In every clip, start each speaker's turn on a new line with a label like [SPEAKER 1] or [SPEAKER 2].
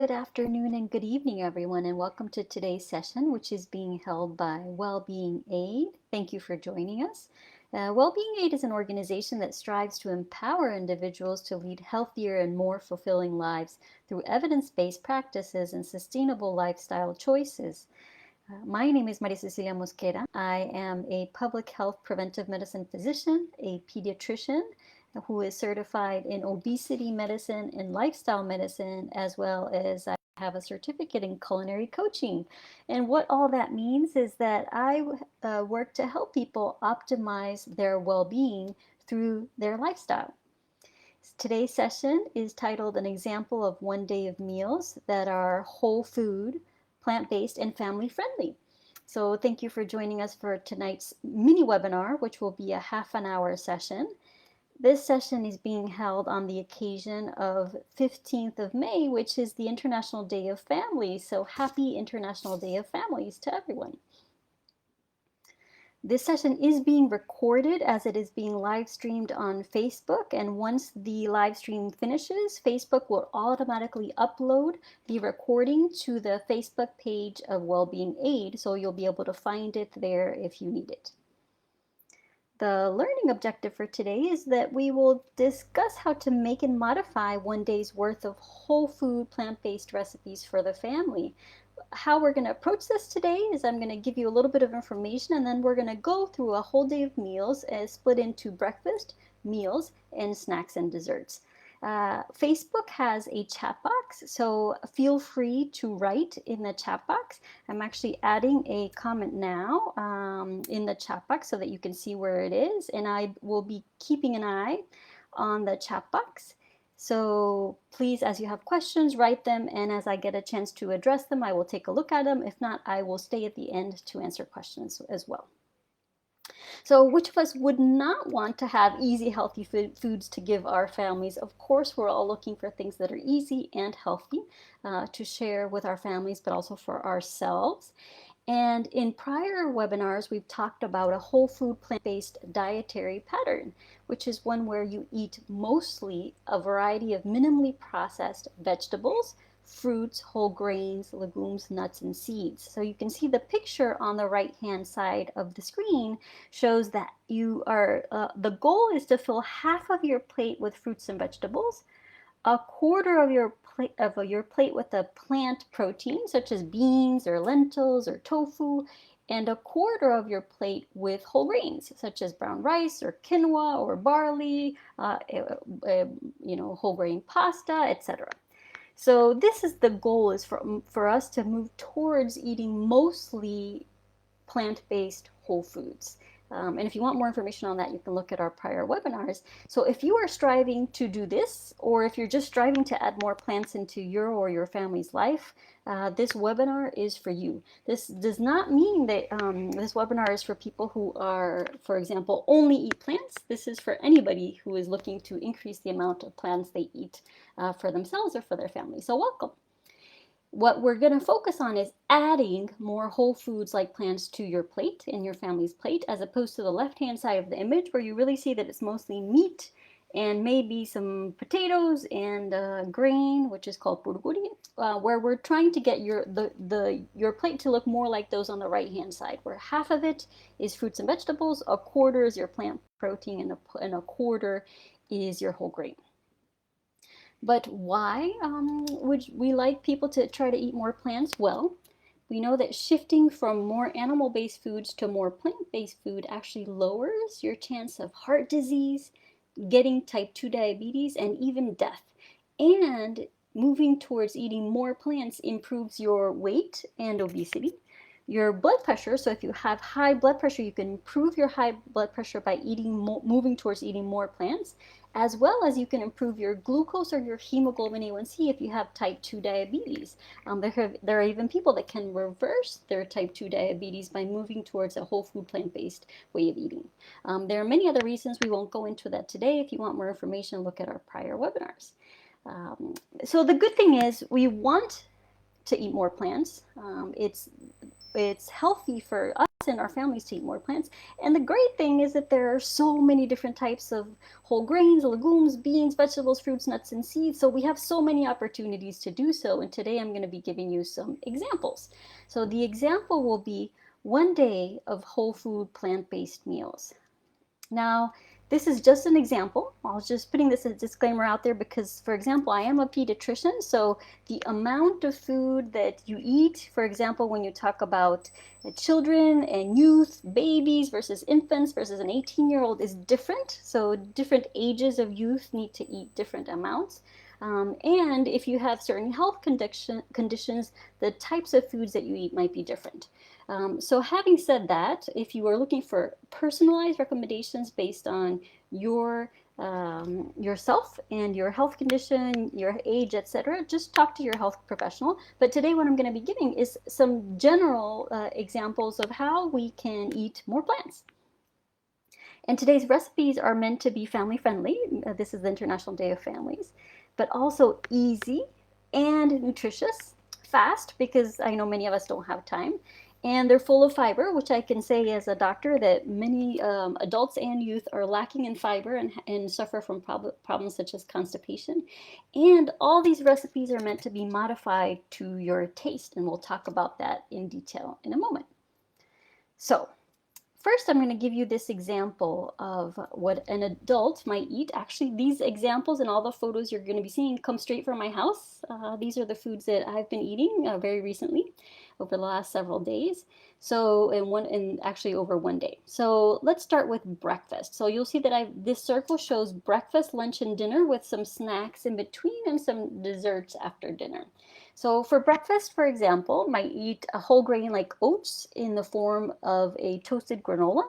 [SPEAKER 1] Good afternoon and good evening, everyone, and welcome to today's session, which is being held by Wellbeing Aid. Thank you for joining us. Wellbeing Aid is an organization that strives to empower individuals to lead healthier and more fulfilling lives through evidence-based practices and sustainable lifestyle choices. My name is Maria Cecilia Mosquera. I am a public health preventive medicine physician, a pediatrician who is certified in obesity medicine and lifestyle medicine, as well as I have a certificate in culinary coaching. And what all that means is that I work to help people optimize their well-being through their lifestyle. Today's session is titled An Example of One Day of Meals that are whole food, plant-based, and family-friendly. So thank you for joining us for tonight's mini webinar, which will be a half-an-hour session. This session is being held on the occasion of 15th of May, which is the International Day of Families. So happy International Day of Families to everyone. This session is being recorded as it is being live streamed on Facebook, and once the live stream finishes, Facebook will automatically upload the recording to the Facebook page of Wellbeing Aid, so you'll be able to find it there if you need it. The learning objective for today is that we will discuss how to make and modify one day's worth of whole food plant-based recipes for the family. How we're going to approach this today is I'm going to give you a little bit of information, and then we're going to go through a whole day of meals split into breakfast, meals, and snacks and desserts. Facebook has a chat box, so feel free to write in the chat box. I'm actually adding a comment now in the chat box so that you can see where it is, and I will be keeping an eye on the chat box. So please, as you have questions, write them, and as I get a chance to address them, I will take a look at them. If not, I will stay at the end to answer questions as well. So which of us would not want to have easy, healthy foods to give our families? Of course, we're all looking for things that are easy and healthy to share with our families, but also for ourselves. And in prior webinars, we've talked about a whole food plant-based dietary pattern, which is one where you eat mostly a variety of minimally processed vegetables, fruits, whole grains, legumes, nuts, and seeds. So you can see the picture on the right-hand side of the screen shows that the goal is to fill half of your plate with fruits and vegetables, a quarter of your plate with a plant protein, such as beans or lentils or tofu, and a quarter of your plate with whole grains, such as brown rice or quinoa or barley, whole grain pasta, etc. So this is the goal, is for us to move towards eating mostly plant-based whole foods. And if you want more information on that, you can look at our prior webinars. So if you are striving to do this, or if you're just striving to add more plants into your or your family's life, this webinar is for you. This does not mean that this webinar is for people who are, for example, only eat plants. This is for anybody who is looking to increase the amount of plants they eat for themselves or for their family. So welcome. What we're going to focus on is adding more whole foods like plants to your plate, in your family's plate, as opposed to the left-hand side of the image where you really see that it's mostly meat and maybe some potatoes and grain, which is called purguri, where we're trying to get your plate to look more like those on the right-hand side, where half of it is fruits and vegetables, a quarter is your plant protein, and a quarter is your whole grain. But why would we like people to try to eat more plants? Well, we know that shifting from more animal-based foods to more plant-based food actually lowers your chance of heart disease, getting type 2 diabetes, and even death. And moving towards eating more plants improves your weight and obesity, your blood pressure. So if you have high blood pressure, you can improve your high blood pressure by moving towards eating more plants, as well as you can improve your glucose or your hemoglobin A1C if you have type 2 diabetes. There are even people that can reverse their type 2 diabetes by moving towards a whole food plant-based way of eating. There are many other reasons. We won't go into that today. If you want more information, look at our prior webinars. So the good thing is we want to eat more plants. It's healthy for us and our families to eat more plants. And the great thing is that there are so many different types of whole grains, legumes, beans, vegetables, fruits, nuts, and seeds. So we have so many opportunities to do so. And today I'm going to be giving you some examples. So the example will be one day of whole food plant-based meals. Now, this is just an example. I was just putting this as a disclaimer out there because, for example, I am a pediatrician, so the amount of food that you eat, for example, when you talk about children and youth, babies versus infants versus an 18-year-old is different. So different ages of youth need to eat different amounts. And if you have certain health conditions, the types of foods that you eat might be different. So having said that, if you are looking for personalized recommendations based on yourself and your health condition, your age, etc., just talk to your health professional. But today what I'm going to be giving is some general examples of how we can eat more plants. And today's recipes are meant to be family friendly. This is the International Day of Families, but also easy and nutritious, fast, because I know many of us don't have time. And they're full of fiber, which I can say as a doctor that many adults and youth are lacking in fiber and suffer from problems such as constipation. And all these recipes are meant to be modified to your taste, and we'll talk about that in detail in a moment. So, first, I'm going to give you this example of what an adult might eat. Actually, these examples and all the photos you're going to be seeing come straight from my house. These are the foods that I've been eating very recently over the last several days. So, and actually over one day. So let's start with breakfast. So you'll see that this circle shows breakfast, lunch, and dinner with some snacks in between and some desserts after dinner. So for breakfast, for example, might eat a whole grain like oats in the form of a toasted granola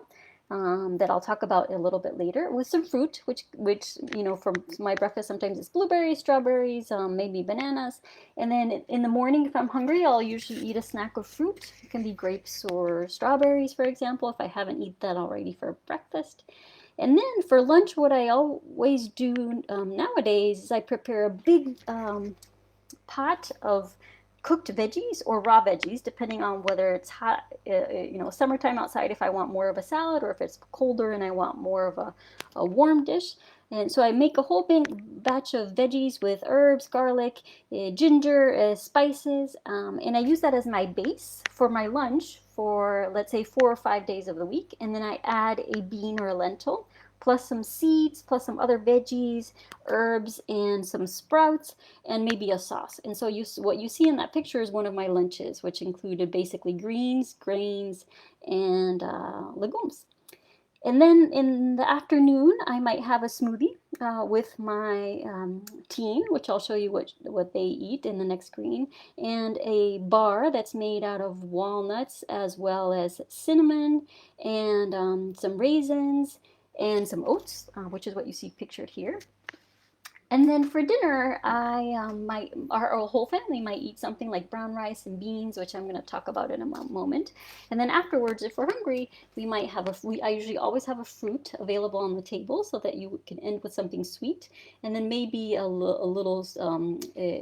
[SPEAKER 1] that I'll talk about a little bit later, with some fruit, which for my breakfast sometimes it's blueberries, strawberries, maybe bananas. And then in the morning, if I'm hungry, I'll usually eat a snack of fruit. It can be grapes or strawberries, for example, if I haven't eaten that already for breakfast. And then for lunch, what I always do nowadays is I prepare a big pot of cooked veggies or raw veggies, depending on whether it's hot, summertime outside if I want more of a salad, or if it's colder and I want more of a warm dish. And so I make a whole big batch of veggies with herbs, garlic, ginger, spices, and I use that as my base for my lunch for, let's say, 4 or 5 days of the week. And then I add a bean or a lentil, plus some seeds, plus some other veggies, herbs, and some sprouts, and maybe a sauce. And so what you see in that picture is one of my lunches, which included basically greens, grains, and legumes. And then in the afternoon, I might have a smoothie with my teen, which I'll show you what they eat in the next screen, and a bar that's made out of walnuts as well as cinnamon and some raisins and some oats, which is what you see pictured here. And then for dinner, our whole family might eat something like brown rice and beans, which I'm going to talk about in a moment. And then afterwards, if we're hungry, we might have I usually always have a fruit available on the table so that you can end with something sweet, and then maybe a little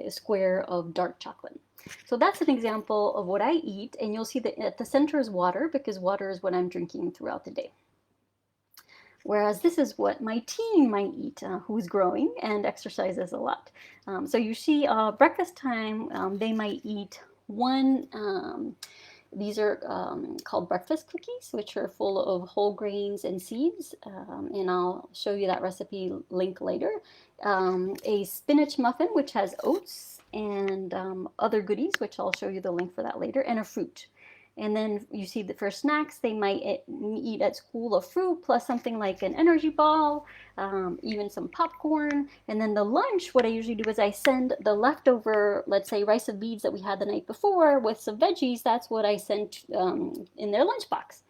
[SPEAKER 1] square of dark chocolate. So that's an example of what I eat, and you'll see that at the center is water, because water is what I'm drinking throughout the day. Whereas this is what my teen might eat, who's growing and exercises a lot. So you see breakfast time, they might eat these are called breakfast cookies, which are full of whole grains and seeds, and I'll show you that recipe link later. A spinach muffin, which has oats and other goodies, which I'll show you the link for that later, and a fruit. And then you see that for snacks, they might eat at school a fruit plus something like an energy ball, even some popcorn. And then the lunch, what I usually do is I send the leftover, let's say, rice and beans that we had the night before with some veggies. That's what I send in their lunchbox.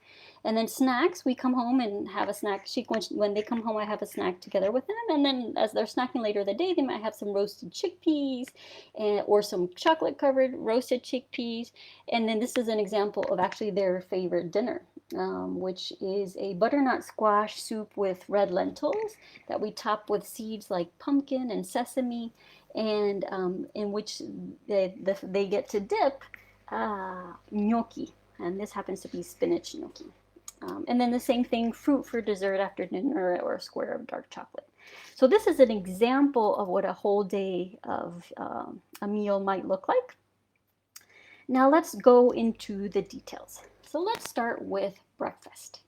[SPEAKER 1] And then snacks, we come home and have a snack. When they come home, I have a snack together with them. And then as they're snacking later in the day, they might have some roasted chickpeas or some chocolate-covered roasted chickpeas. And then this is an example of actually their favorite dinner, which is a butternut squash soup with red lentils that we top with seeds like pumpkin and sesame, and in which they get to dip gnocchi. and this happens to be spinach gnocchi. And then the same thing, fruit for dessert after dinner, or a square of dark chocolate. So this is an example of what a whole day of a meal might look like. Now let's go into the details. So let's start with breakfast.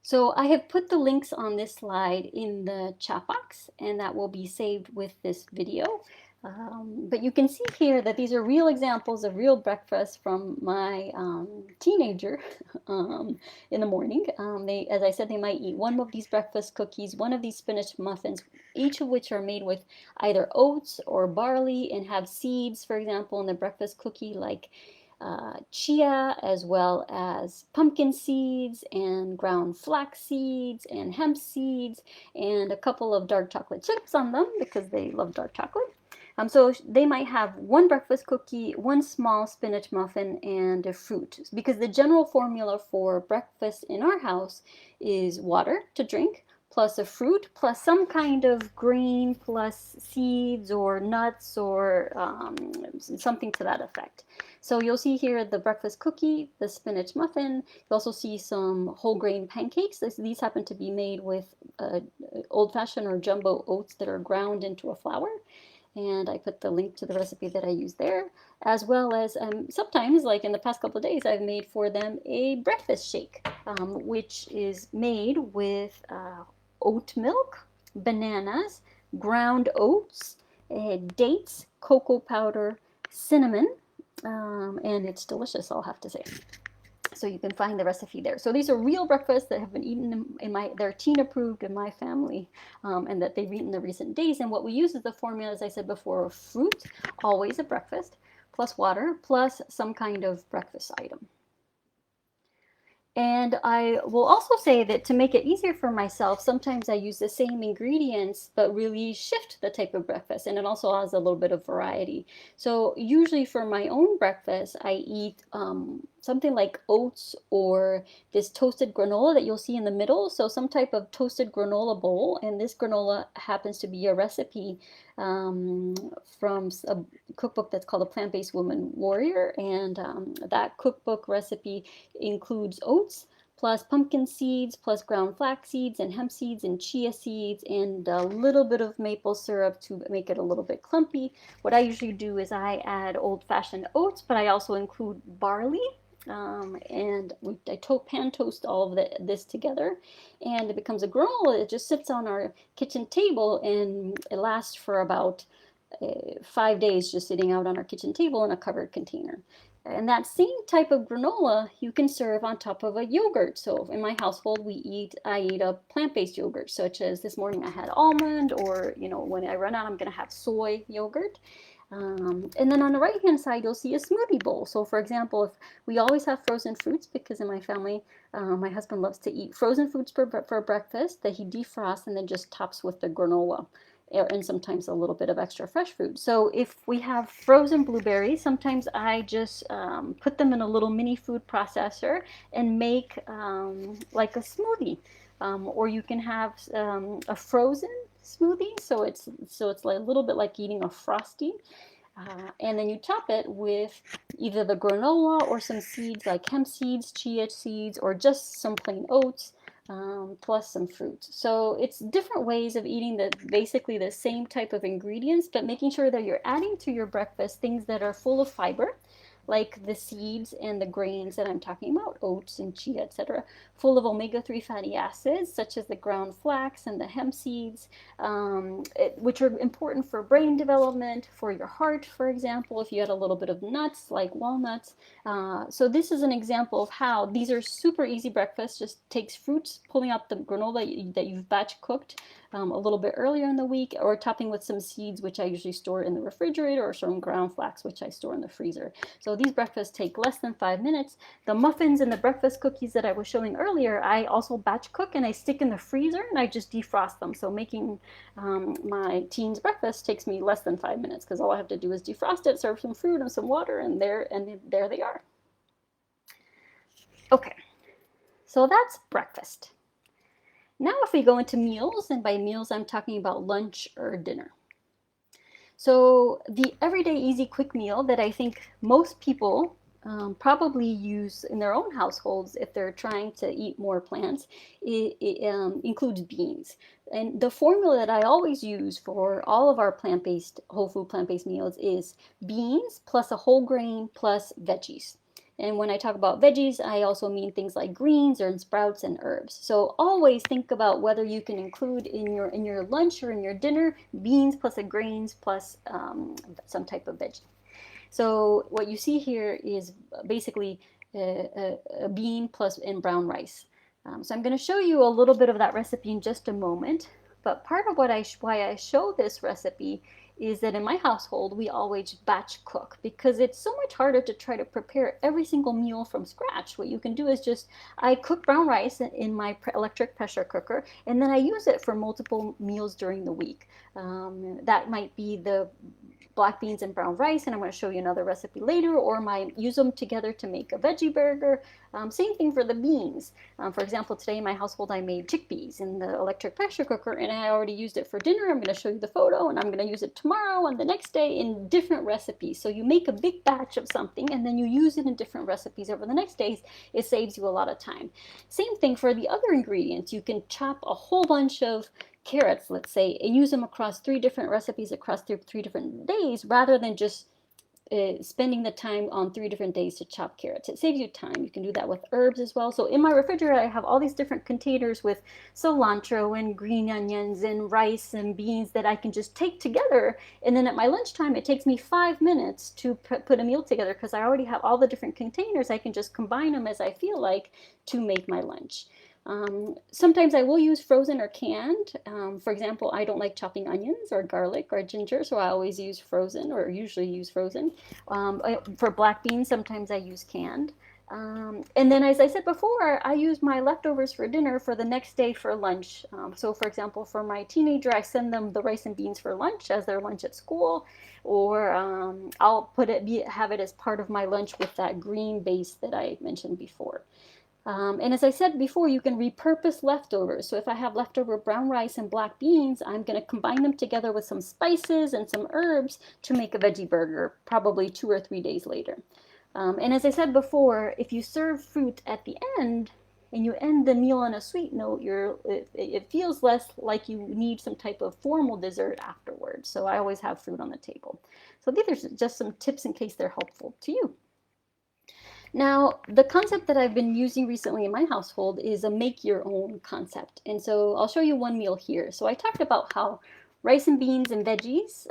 [SPEAKER 1] So I have put the links on this slide in the chat box, and that will be saved with this video. But you can see here that these are real examples of real breakfast from my teenager in the morning. As I said, they might eat one of these breakfast cookies, one of these spinach muffins, each of which are made with either oats or barley and have seeds, for example, in the breakfast cookie, like chia, as well as pumpkin seeds and ground flax seeds and hemp seeds, and a couple of dark chocolate chips on them because they love dark chocolate. So they might have one breakfast cookie, one small spinach muffin, and a fruit, because the general formula for breakfast in our house is water to drink, plus a fruit, plus some kind of grain, plus seeds or nuts or something to that effect. So you'll see here the breakfast cookie, the spinach muffin. You also see some whole grain pancakes. These happen to be made with old-fashioned or jumbo oats that are ground into a flour. And I put the link to the recipe that I use there, as well as sometimes, like in the past couple of days, I've made for them a breakfast shake, which is made with oat milk, bananas, ground oats, dates, cocoa powder, cinnamon, and it's delicious, I'll have to say. So you can find the recipe there. So these are real breakfasts that have been eaten they're teen approved in my family, and that they've eaten in the recent days. And what we use is the formula, as I said before, of fruit, always at breakfast, plus water, plus some kind of breakfast item. And I will also say that to make it easier for myself, sometimes I use the same ingredients, but really shift the type of breakfast. And it also has a little bit of variety. So usually for my own breakfast, I eat something like oats or this toasted granola that you'll see in the middle. So some type of toasted granola bowl. And this granola happens to be a recipe from a cookbook that's called A Plant-Based Woman Warrior. And that cookbook recipe includes oats, plus pumpkin seeds, plus ground flax seeds and hemp seeds and chia seeds, and a little bit of maple syrup to make it a little bit clumpy. What I usually do is I add old-fashioned oats, but I also include barley. And I pan toast all of this together, and it becomes a granola. It just sits on our kitchen table, and it lasts for about 5 days, just sitting out on our kitchen table in a covered container. And that same type of granola you can serve on top of a yogurt. So in my household, I eat a plant-based yogurt, such as this morning I had almond, or when I run out, I'm going to have soy yogurt. And then on the right hand side, you'll see a smoothie bowl. So for example, if we always have frozen fruits, because in my family, my husband loves to eat frozen fruits for breakfast that he defrosts and then just tops with the granola, and sometimes a little bit of extra fresh fruit. So if we have frozen blueberries, sometimes I just put them in a little mini food processor and make like a smoothie. Or you can have a frozen smoothie, so it's like a little bit like eating a Frosty, and then you top it with either the granola or some seeds like hemp seeds, chia seeds, or just some plain oats, plus some fruit. So it's different ways of eating basically the same type of ingredients, but making sure that you're adding to your breakfast things that are full of fiber, like the seeds and the grains that I'm talking about, oats and chia, etc., full of omega-3 fatty acids, such as the ground flax and the hemp seeds, which are important for brain development, for your heart, for example, if you had a little bit of nuts, like walnuts. So this is an example of how these are super easy breakfasts. Just takes fruits, pulling out the granola that you've batch cooked a little bit earlier in the week, or topping with some seeds, which I usually store in the refrigerator, or some ground flax, which I store in the freezer. So these breakfasts take less than 5 minutes. The muffins and the breakfast cookies that I was showing earlier, I also batch cook and I stick in the freezer and I just defrost them. So making my teens breakfast takes me less than 5 minutes, because all I have to do is defrost it, serve some fruit and some water, and there they are. Okay, so that's breakfast. Now if we go into meals, and by meals I'm talking about lunch or dinner. So the everyday easy quick meal that I think most people probably use in their own households if they're trying to eat more plants, it includes beans. And the formula that I always use for all of our plant-based, whole food plant-based meals is beans plus a whole grain plus veggies. And when I talk about veggies, I also mean things like greens or sprouts and herbs. So always think about whether you can include in your lunch or in your dinner beans plus a grains plus some type of veggie. So what you see here is basically a bean plus in brown rice. So I'm going to show you a little bit of that recipe in just a moment. But part of why I show this recipe is that in my household we always batch cook because it's so much harder to try to prepare every single meal from scratch. What you can do is just I cook brown rice in my electric pressure cooker and then I use it for multiple meals during the week. That might be the black beans and brown rice, and I'm going to show you another recipe later, or use them together to make a veggie burger. Same thing for the beans. For example, today in my household I made chickpeas in the electric pressure cooker, and I already used it for dinner. I'm going to show you the photo, and I'm going to use it tomorrow and the next day in different recipes. So you make a big batch of something, and then you use it in different recipes over the next days. It saves you a lot of time. Same thing for the other ingredients. You can chop a whole bunch of carrots, let's say, and use them across 3 different recipes across 3 different days rather than just spending the time on 3 different days to chop carrots. It saves you time. You can do that with herbs as well. So in my refrigerator, I have all these different containers with cilantro and green onions and rice and beans that I can just take together. And then at my lunchtime, it takes me 5 minutes to put a meal together because I already have all the different containers. I can just combine them as I feel like to make my lunch. Sometimes I will use frozen or canned. For example, I don't like chopping onions or garlic or ginger, so I always use frozen or usually use frozen. For black beans, sometimes I use canned. And then, as I said before, I use my leftovers for dinner for the next day for lunch. So, for example, for my teenager, I send them the rice and beans for lunch as their lunch at school, or I'll have it as part of my lunch with that green base that I mentioned before. And as I said before, you can repurpose leftovers. So if I have leftover brown rice and black beans, I'm going to combine them together with some spices and some herbs to make a veggie burger, probably 2 or 3 days later. And as I said before, if you serve fruit at the end and you end the meal on a sweet note, it feels less like you need some type of formal dessert afterwards. So I always have fruit on the table. So these are just some tips in case they're helpful to you. Now, the concept that I've been using recently in my household is a make your own concept. And so I'll show you one meal here. So I talked about how rice and beans and veggies,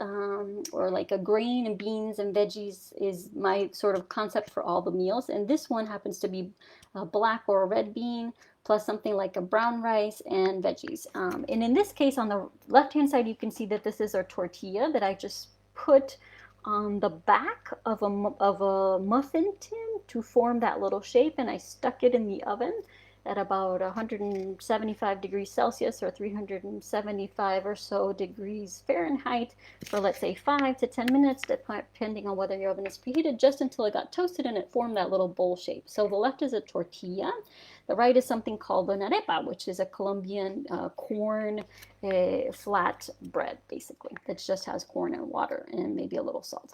[SPEAKER 1] or like a grain and beans and veggies is my sort of concept for all the meals. And this one happens to be a black or a red bean plus something like a brown rice and veggies. And in this case, on the left-hand side, you can see that this is our tortilla that I just put on the back of a muffin tin to form that little shape, and I stuck it in the oven at about 175 degrees Celsius or 375 or so degrees Fahrenheit for, let's say, 5 to 10 minutes, depending on whether your oven is preheated, just until it got toasted and it formed that little bowl shape. So the left is a tortilla. The right is something called an arepa, which is a Colombian corn flat bread, basically, that just has corn and water and maybe a little salt.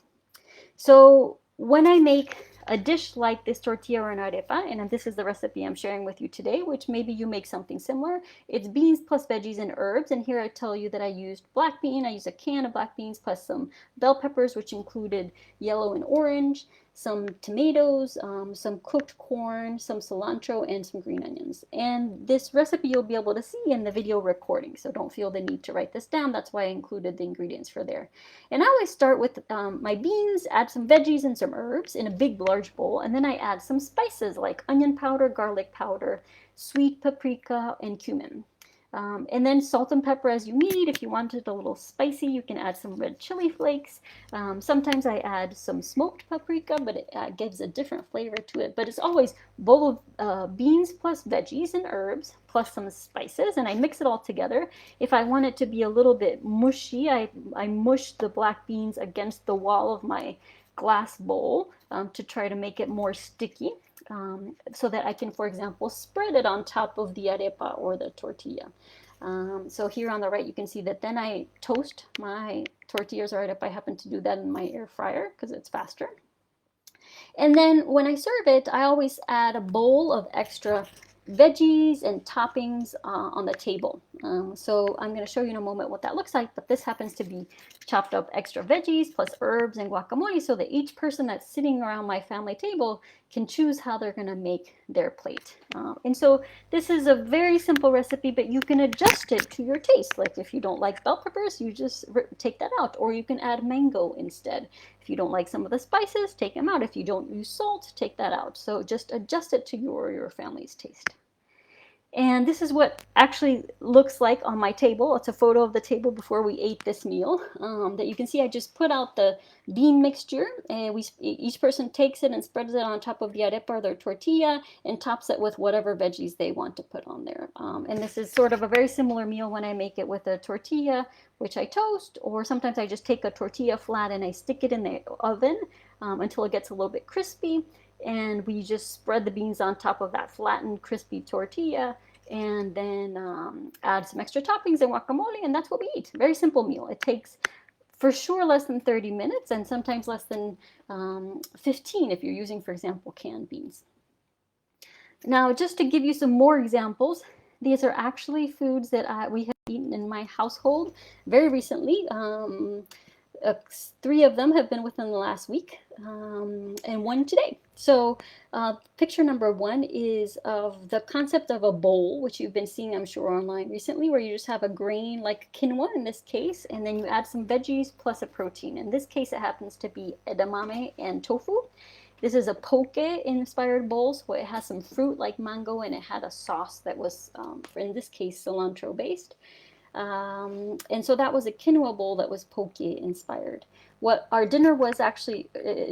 [SPEAKER 1] So when I make a dish like this tortilla or an arepa, and this is the recipe I'm sharing with you today, which maybe you make something similar, it's beans plus veggies and herbs. And here I tell you that I used black bean. I used a can of black beans plus some bell peppers, which included yellow and orange, some tomatoes, some cooked corn, some cilantro, and some green onions. And this recipe you'll be able to see in the video recording, so don't feel the need to write this down. That's why I included the ingredients for there. And I always start with my beans, add some veggies and some herbs in a big large bowl, and then I add some spices like onion powder, garlic powder, sweet paprika, and cumin. And then salt and pepper as you need. If you want it a little spicy, you can add some red chili flakes. Sometimes I add some smoked paprika, but it gives a different flavor to it. But it's always bowl of beans plus veggies and herbs plus some spices, and I mix it all together. If I want it to be a little bit mushy, I mush the black beans against the wall of my glass bowl to try to make it more sticky. So that I can, for example, spread it on top of the arepa or the tortilla. So here on the right, you can see that then I toast my tortillas or arepa. I happen to do that in my air fryer because it's faster. And then when I serve it, I always add a bowl of extra veggies and toppings on the table. So I'm going to show you in a moment what that looks like, but this happens to be chopped up extra veggies plus herbs and guacamole so that each person that's sitting around my family table can choose how they're going to make their plate. And so this is a very simple recipe, but you can adjust it to your taste. Like if you don't like bell peppers, you just take that out, or you can add mango instead. If you don't like some of the spices, take them out. If you don't use salt, take that out. So just adjust it to your family's taste. And this is what actually looks like on my table. It's a photo of the table before we ate this meal. That you can see I just put out the bean mixture, and each person takes it and spreads it on top of the arepa or their tortilla and tops it with whatever veggies they want to put on there. And this is sort of a very similar meal when I make it with a tortilla, which I toast, or sometimes I just take a tortilla flat and I stick it in the oven until it gets a little bit crispy. And we just spread the beans on top of that flattened, crispy tortilla, and then add some extra toppings and guacamole, and that's what we eat. Very simple meal. It takes for sure less than 30 minutes, and sometimes less than 15 if you're using, for example, canned beans. Now, just to give you some more examples, these are actually foods that we have eaten in my household very recently. 3 of them have been within the last week, and 1 today. So picture number 1 is of the concept of a bowl, which you've been seeing, I'm sure, online recently, where you just have a grain like quinoa in this case, and then you add some veggies plus a protein. In this case, it happens to be edamame and tofu. This is a poke inspired bowl, so it has some fruit like mango, and it had a sauce that was, in this case, cilantro based. And so that was a quinoa bowl that was poke inspired. What our dinner was actually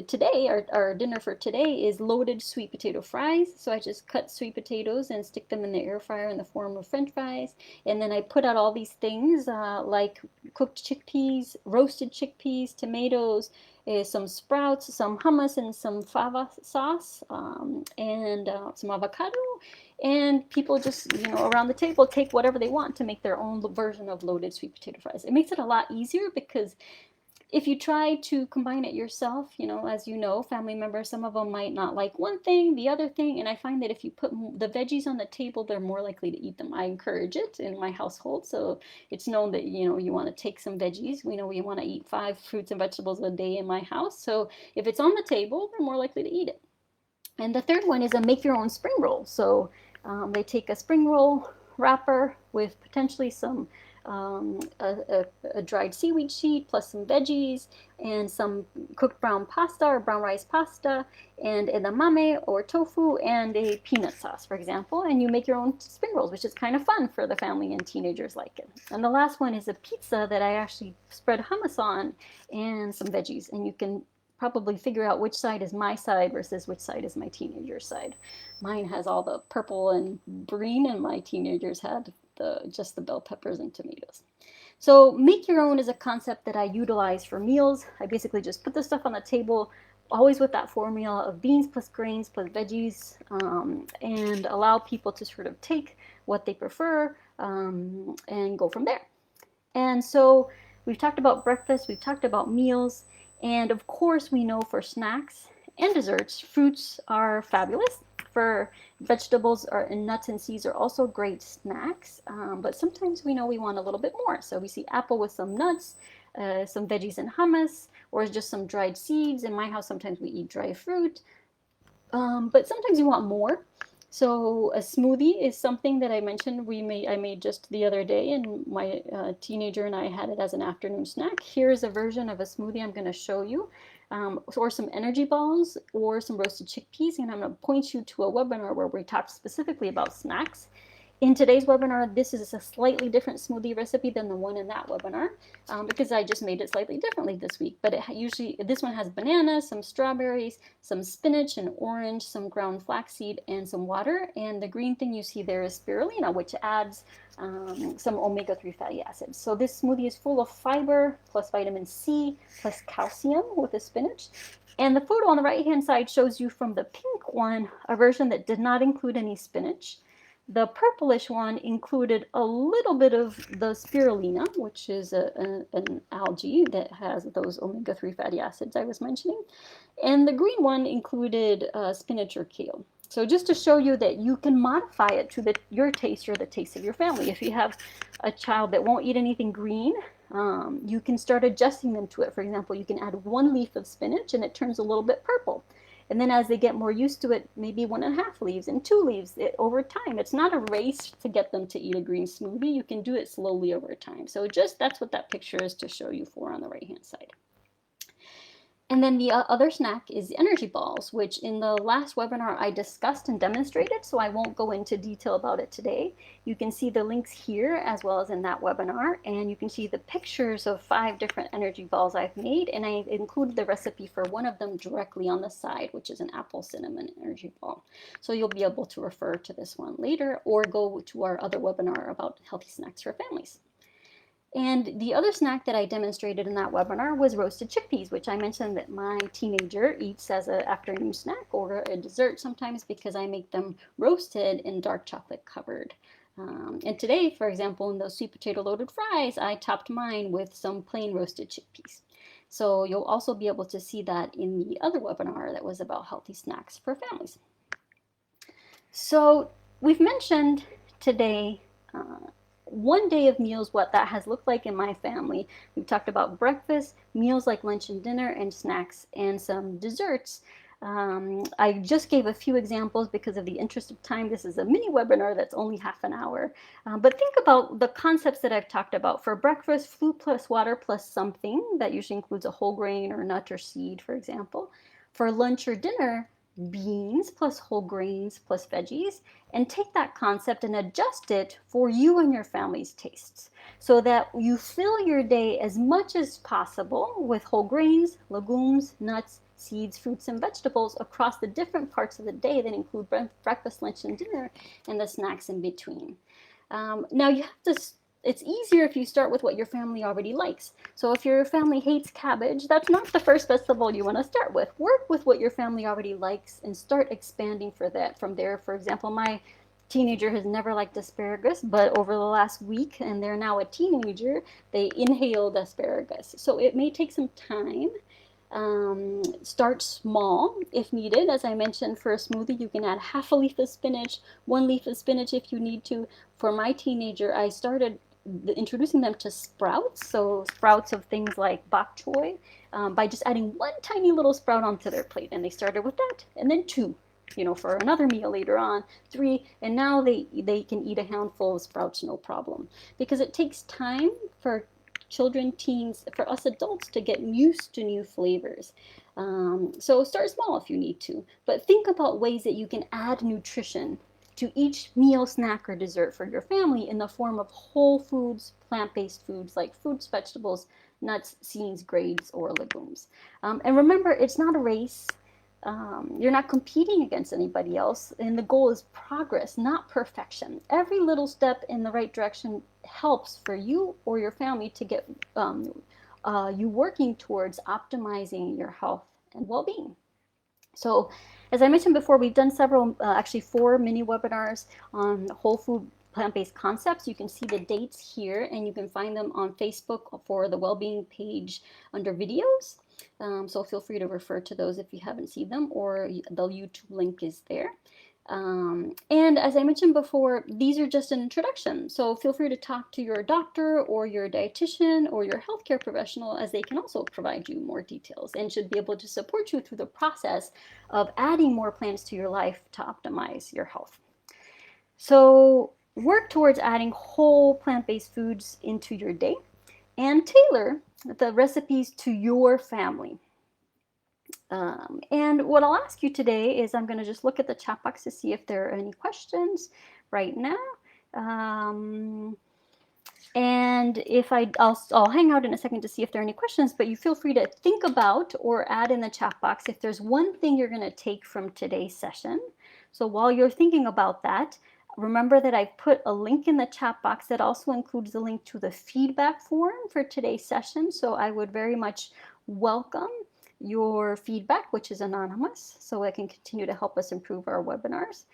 [SPEAKER 1] today, our dinner for today is loaded sweet potato fries. So I just cut sweet potatoes and stick them in the air fryer in the form of French fries. And then I put out all these things like cooked chickpeas, roasted chickpeas, tomatoes, some sprouts, some hummus, and some fava sauce, and some avocado. And people just, around the table take whatever they want to make their own version of loaded sweet potato fries. It makes it a lot easier because if you try to combine it yourself, as you know, family members, some of them might not like one thing, the other thing, and I find that if you put the veggies on the table, they're more likely to eat them. I encourage it in my household, so it's known that, you want to take some veggies. We know we want to eat 5 fruits and vegetables a day in my house, so if it's on the table, they're more likely to eat it. And the third one is a make your own spring roll. So they take a spring roll wrapper with potentially some a dried seaweed sheet plus some veggies and some cooked brown pasta or brown rice pasta and edamame or tofu and a peanut sauce, for example, and you make your own spring rolls, which is kind of fun for the family, and teenagers like it. And the last one is a pizza that I actually spread hummus on and some veggies, and you can probably figure out which side is my side versus which side is my teenager's side. Mine has all the purple and green, and my teenagers had just the bell peppers and tomatoes. So make your own is a concept that I utilize for meals. I basically just put the stuff on the table, always with that formula of beans plus grains plus veggies, and allow people to sort of take what they prefer and go from there. And so we've talked about breakfast, we've talked about meals, and of course we know for snacks and desserts, fruits are fabulous. For vegetables and nuts and seeds are also great snacks, but sometimes we know we want a little bit more. So we see apple with some nuts, some veggies and hummus, or just some dried seeds. In my house, sometimes we eat dry fruit, but sometimes you want more. So a smoothie is something that I mentioned I made just the other day, and my teenager and I had it as an afternoon snack. Here's a version of a smoothie I'm going to show you. Or some energy balls or some roasted chickpeas, and I'm going to point you to a webinar where we talk specifically about snacks. In today's webinar, this is a slightly different smoothie recipe than the one in that webinar because I just made it slightly differently this week. But this one has bananas, some strawberries, some spinach and orange, some ground flaxseed, and some water. And the green thing you see there is spirulina, which adds some omega-3 fatty acids. So this smoothie is full of fiber plus vitamin C plus calcium with the spinach. And the photo on the right-hand side shows you from the pink one a version that did not include any spinach. The purplish one included a little bit of the spirulina, which is an algae that has those omega-3 fatty acids I was mentioning. And the green one included spinach or kale. So just to show you that you can modify it to your taste or the taste of your family. If you have a child that won't eat anything green, you can start adjusting them to it. For example, you can add 1 leaf of spinach and it turns a little bit purple. And then as they get more used to it, maybe 1.5 leaves and 2 leaves over time. It's not a race to get them to eat a green smoothie. You can do it slowly over time. So just that's what that picture is to show you for on the right-hand side. And then the other snack is energy balls, which in the last webinar I discussed and demonstrated, so I won't go into detail about it today. You can see the links here as well as in that webinar, and you can see the pictures of 5 different energy balls I've made, and I included the recipe for one of them directly on the side, which is an apple cinnamon energy ball. So you'll be able to refer to this one later or go to our other webinar about healthy snacks for families. And the other snack that I demonstrated in that webinar was roasted chickpeas, which I mentioned that my teenager eats as an afternoon snack or a dessert sometimes because I make them roasted in dark chocolate covered. And today, for example, in those sweet potato loaded fries, I topped mine with some plain roasted chickpeas. So you'll also be able to see that in the other webinar that was about healthy snacks for families. So we've mentioned today one day of meals, what that has looked like in my family. We've talked about breakfast, meals like lunch and dinner, and snacks, and some desserts. I just gave a few examples because of the interest of time. This is a mini webinar that's only half an hour. But think about the concepts that I've talked about. For breakfast, food plus water plus something. That usually includes a whole grain or nut or seed, for example. For lunch or dinner, beans plus whole grains plus veggies, and take that concept and adjust it for you and your family's tastes so that you fill your day as much as possible with whole grains, legumes, nuts, seeds, fruits, and vegetables across the different parts of the day that include breakfast, lunch, and dinner, and the snacks in between. Now you have to it's easier if you start with what your family already likes. So if your family hates cabbage, that's not the first vegetable you want to start with. Work with what your family already likes and start expanding for that from there. For example, my teenager has never liked asparagus, but over the last week, and they're now a teenager, they inhaled asparagus. So it may take some time. Start small if needed. As I mentioned, for a smoothie, you can add half a leaf of spinach, 1 leaf of spinach if you need to. For my teenager, I started introducing them to sprouts, so sprouts of things like bok choy, by just adding 1 tiny little sprout onto their plate. And they started with that, and then 2, for another meal later on, 3, and now they can eat a handful of sprouts no problem. Because it takes time for children, teens, for us adults to get used to new flavors. So start small if you need to, but think about ways that you can add nutrition to each meal, snack, or dessert for your family in the form of whole foods, plant-based foods like fruits, vegetables, nuts, seeds, grains, or legumes. And remember, it's not a race. You're not competing against anybody else, and the goal is progress, not perfection. Every little step in the right direction helps for you or your family to get you working towards optimizing your health and well-being. So as I mentioned before, we've done several, actually 4 mini webinars on whole food plant-based concepts. You can see the dates here, and you can find them on Facebook for the Wellbeing page under videos. So feel free to refer to those if you haven't seen them, or the YouTube link is there. And as I mentioned before, these are just an introduction. So feel free to talk to your doctor or your dietitian or your healthcare professional, as they can also provide you more details and should be able to support you through the process of adding more plants to your life to optimize your health. So work towards adding whole plant-based foods into your day and tailor the recipes to your family. And what I'll ask you today is I'm going to just look at the chat box to see if there are any questions right now. And if I'll hang out in a second to see if there are any questions, but you feel free to think about or add in the chat box if there's one thing you're going to take from today's session. So while you're thinking about that, remember that I've put a link in the chat box that also includes the link to the feedback form for today's session. So I would very much welcome your feedback, which is anonymous, so it can continue to help us improve our webinars.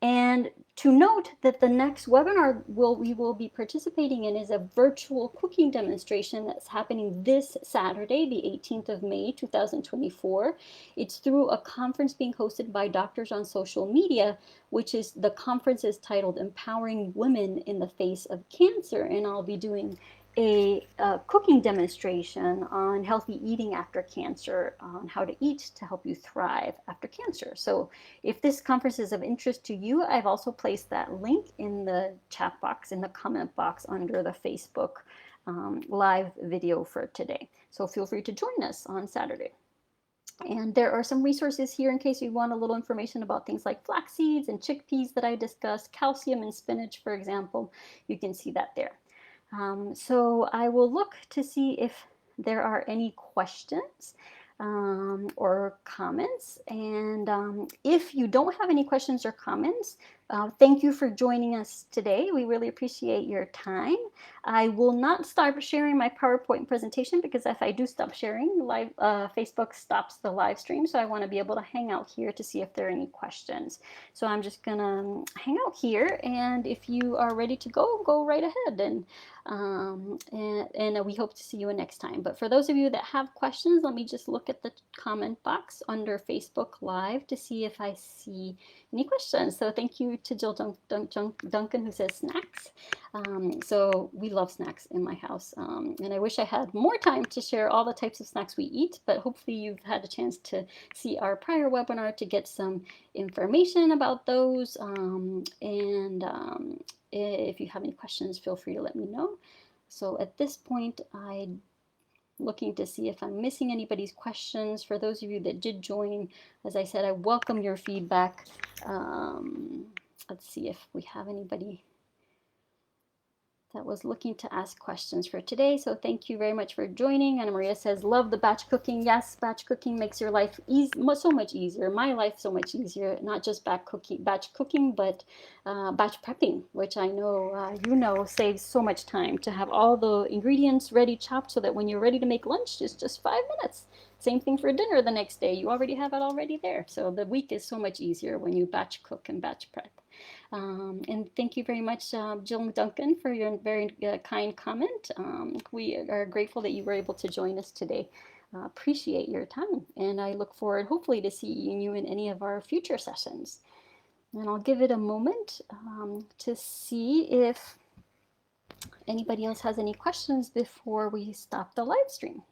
[SPEAKER 1] And to note that the next webinar we will be participating in is a virtual cooking demonstration that's happening this Saturday, the 18th of May, 2024. It's through a conference being hosted by Doctors on Social Media, which is, the conference is titled Empowering Women in the Face of Cancer. And I'll be doing a cooking demonstration on healthy eating after cancer, on how to eat to help you thrive after cancer. So if this conference is of interest to you, I've also placed that link in the chat box, in the comment box under the Facebook live video for today. So feel free to join us on Saturday. And there are some resources here in case you want a little information about things like flax seeds and chickpeas that I discussed, calcium in spinach, for example. You can see that there. So I will look to see if there are any questions or comments. And if you don't have any questions or comments, thank you for joining us today. We really appreciate your time. I will not start sharing my PowerPoint presentation because if I do stop sharing, Facebook stops the live stream. So I want to be able to hang out here to see if there are any questions. So I'm just going to hang out here. And if you are ready to go, go right ahead. And we hope to see you next time. But for those of you that have questions, let me just look at the comment box under Facebook Live to see if I see any questions. So thank you to Jill Duncan who says snacks. So we love snacks in my house. And I wish I had more time to share all the types of snacks we eat, but hopefully you've had a chance to see our prior webinar to get some information about those. If you have any questions, feel free to let me know. So at this point, I'm looking to see if I'm missing anybody's questions. For those of you that did join, as I said, I welcome your feedback. Let's see if we have anybody that was looking to ask questions for today. So thank you very much for joining. Anna Maria says, love the batch cooking. Yes, batch cooking makes your life so much easier. My life so much easier, not just batch cooking, but batch prepping, which I know saves so much time to have all the ingredients ready chopped so that when you're ready to make lunch, it's just 5 minutes. Same thing for dinner the next day. You already have it already there. So the week is so much easier when you batch cook and batch prep. And thank you very much, Jill Duncan, for your very kind comment. We are grateful that you were able to join us today. Appreciate your time, and I look forward, hopefully, to seeing you in any of our future sessions. And I'll give it a moment to see if anybody else has any questions before we stop the live stream.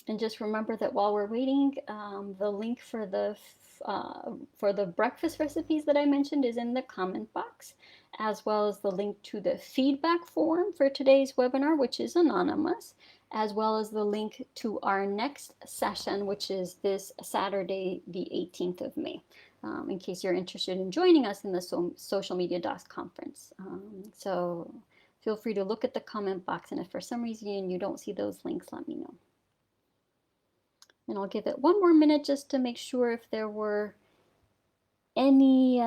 [SPEAKER 1] And just remember that while we're waiting, the link for the breakfast recipes that I mentioned is in the comment box, as well as the link to the feedback form for today's webinar, which is anonymous, as well as the link to our next session, which is this Saturday, the 18th of May, in case you're interested in joining us in the Social Media Docs conference. So feel free to look at the comment box, and if for some reason you don't see those links, let me know. And I'll give it one more minute just to make sure if there were any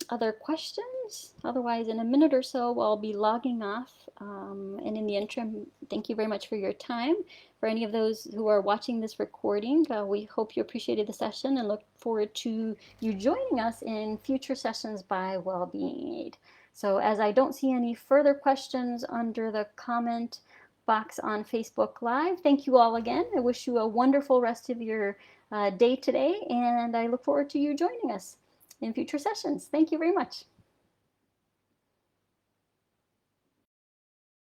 [SPEAKER 1] other questions. Otherwise, in a minute or so, I'll be logging off. And in the interim, thank you very much for your time. For any of those who are watching this recording, we hope you appreciated the session and look forward to you joining us in future sessions by Wellbeing Aid. So as I don't see any further questions under the comment box on Facebook Live, thank you all again. I wish you a wonderful rest of your day today, and I look forward to you joining us in future sessions. Thank you very much.